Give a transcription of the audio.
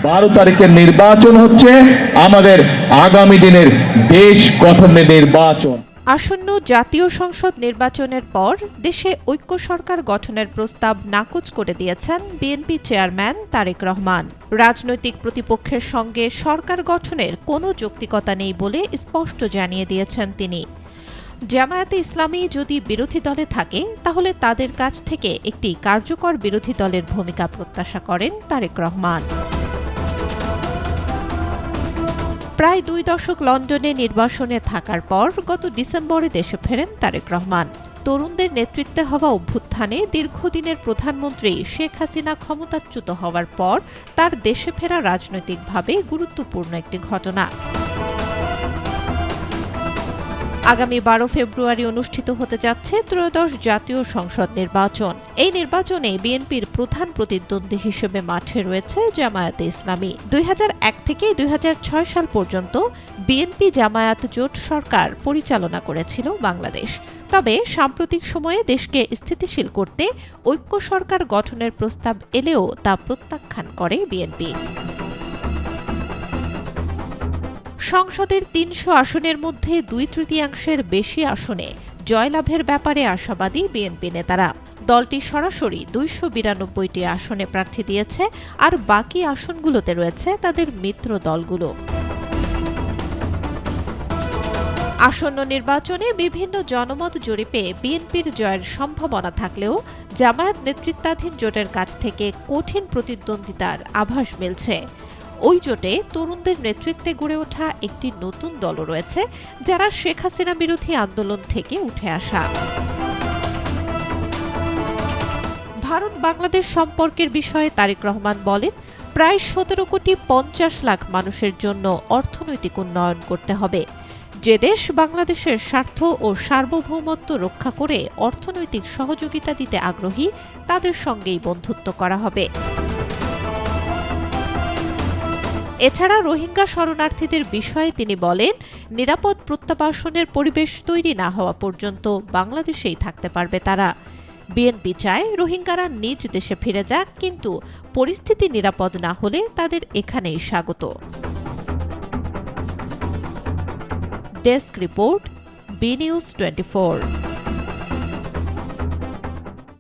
12 তারিখের নির্বাচন হচ্ছে আমাদের আগামী দিনের দেশ গঠনের নির্বাচন। আসন্ন জাতীয় সংসদ নির্বাচনের পর দেশে ঐক্য সরকার গঠনের প্রস্তাব নাকচ করে দিয়েছেন বিএনপি চেয়ারম্যান তারেক রহমান। রাজনৈতিক প্রতিপক্ষের সঙ্গে সরকার গঠনের কোনো যৌক্তিকতা নেই বলে স্পষ্ট জানিয়ে দিয়েছেন তিনি। জামায়াতে ইসলামী যদি বিরোধী দলে থাকে তাহলে তাদের কাছ থেকে একটি কার্যকর বিরোধী দলের ভূমিকা প্রত্যাশা করেন তারেক রহমান। প্রায় 2 দশক লন্ডনে নির্বাসনে থাকার পর গত ডিসেম্বরে দেশে ফেরেন তারেক রহমান। তরুণদের নেতৃত্বে হওয়া অভ্যুত্থানে দীর্ঘদিনের প্রধানমন্ত্রী শেখ হাসিনা ক্ষমতাচ্যুত হওয়ার পর তার দেশে ফেরা রাজনৈতিকভাবে গুরুত্বপূর্ণ একটি ঘটনা। আগামী 12 ফেব্রুয়ারি অনুষ্ঠিত হতে যাচ্ছে ত্রয়োদশ জাতীয় সংসদ নির্বাচন। এই নির্বাচনে বিএনপির প্রধান প্রতিদ্বন্দ্বী হিসেবে মাঠে রয়েছে জামায়াতে ইসলামী। 2001 থেকে 2006 সাল পর্যন্ত বিএনপি জামায়াত জোট সরকার পরিচালনা করেছিল বাংলাদেশ। তবে সাম্প্রতিক সময়ে দেশকে স্থিতিশীল করতে ঐক্য সরকার গঠনের প্রস্তাব এলেও তা প্রত্যাখ্যান করে বিএনপি। সংসদের 300 আসনের মধ্যে 2/3 বেশি আসনে জয়লাভের ব্যাপারে আশাবাদী বিএনপি নেতারা। দলটি সরাসরি 292টি আসনে প্রার্থী দিয়েছে, আর বাকি আসনগুলোতে রয়েছে তাদের মিত্র দলগুলো। আসন্ন নির্বাচনে বিভিন্ন জনমত জরিপে বিএনপির জয়ের সম্ভাবনা থাকলেও জামায়াত নেতৃত্বাধীন জোটের কাছ থেকে কঠিন প্রতিদ্বন্দ্বিতার আভাস মিলছে। ওই জোটে তরুণদের নেতৃত্বে গড়ে ওঠা একটি নতুন দলও রয়েছে, যারা শেখ হাসিনা বিরোধী আন্দোলন থেকে উঠে আসা। ভারত বাংলাদেশ সম্পর্কের বিষয়ে তারেক রহমান বলেন, প্রায় 17 কোটি 50 লাখ মানুষের জন্য অর্থনৈতিক উন্নয়ন করতে হবে। যে দেশ বাংলাদেশের স্বার্থ ও সার্বভৌমত্ব রক্ষা করে অর্থনৈতিক সহযোগিতা দিতে আগ্রহী, তাদের সঙ্গেই বন্ধুত্ব করা হবে। এছাড়া রোহিঙ্গা শরণার্থীদের বিষয়ে তিনি বলেন, নিরাপদ প্রত্যাবাসনের পরিবেশ তৈরি না হওয়া পর্যন্ত বাংলাদেশেই থাকতে পারবে তারা। বিএনপি চায় রোহিঙ্গারা নিজ দেশে ফিরে যাক, কিন্তু পরিস্থিতি নিরাপদ না হলে তাদের এখানেই স্বাগত। Desk report, B news 24।